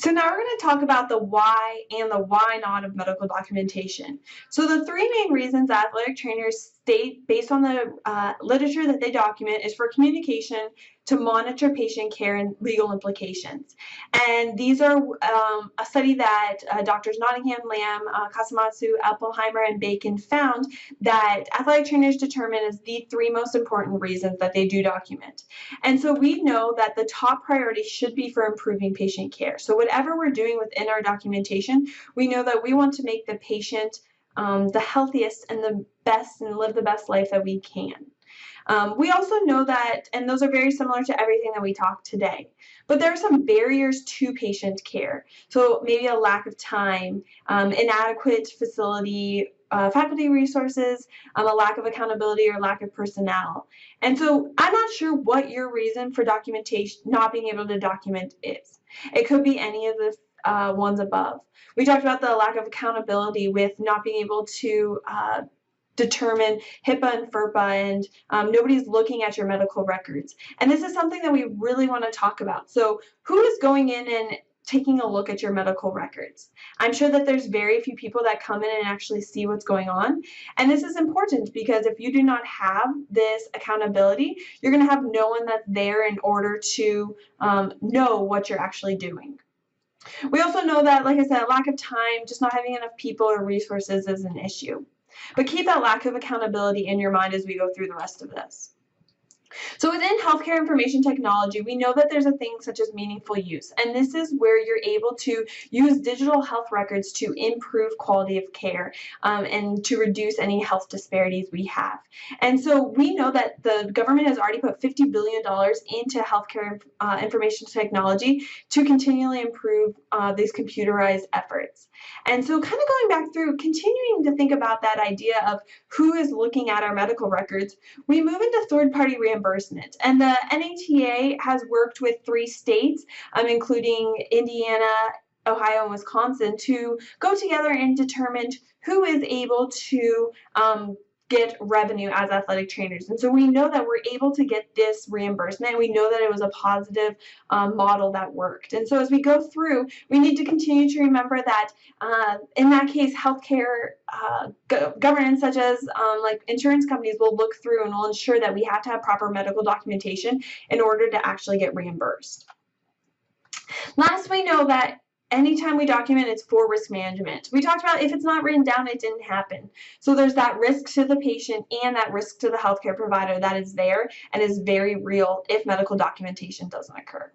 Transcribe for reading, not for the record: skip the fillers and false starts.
So now we're going to talk about the why and the why not of medical documentation. So the three main reasons athletic trainers state, based on the literature that they document, is for communication, to monitor patient care, and legal implications. And these are a study that Drs. Nottingham, Lamb, Kasamatsu, Appelheimer, and Bacon found that athletic trainers determine as the three most important reasons that they do document. And so we know that the top priority should be for improving patient care. So whatever we're doing within our documentation, we know that we want to make the patient the healthiest and the best and live the best life that we can. We also know that, and those are very similar to everything that we talked today, but there are some barriers to patient care. So maybe a lack of time, inadequate facility, faculty resources, a lack of accountability, or lack of personnel. And so I'm not sure what your reason for documentation, not being able to document is. It could be any of the ones above. We talked about the lack of accountability with not being able to determine HIPAA and FERPA, and nobody's looking at your medical records. And this is something that we really want to talk about. So who is going in and taking a look at your medical records? I'm sure that there's very few people that come in and actually see what's going on. And this is important because if you do not have this accountability, you're going to have no one that's there in order to know what you're actually doing. We also know that, like I said, lack of time, just not having enough people or resources is an issue. But keep that lack of accountability in your mind as we go through the rest of this. So within healthcare information technology, we know that there's a thing such as meaningful use, and this is where you're able to use digital health records to improve quality of care and to reduce any health disparities we have. And so we know that the government has already put $50 billion into healthcare information technology to continually improve these computerized efforts. And so kind of going back through, continuing to think about that idea of who is looking at our medical records, we move into third-party reimbursement. And the NATA has worked with 3 states, including Indiana, Ohio, and Wisconsin, to go together and determine who is able to get revenue as athletic trainers. And so we know that we're able to get this reimbursement. We know that it was a positive model that worked. And so as we go through, we need to continue to remember that in that case, healthcare governance, such as like insurance companies, will look through and will ensure that we have to have proper medical documentation in order to actually get reimbursed. Last, we know that anytime we document, it's for risk management. We talked about if it's not written down, it didn't happen. So there's that risk to the patient and that risk to the healthcare provider that is there and is very real if medical documentation doesn't occur.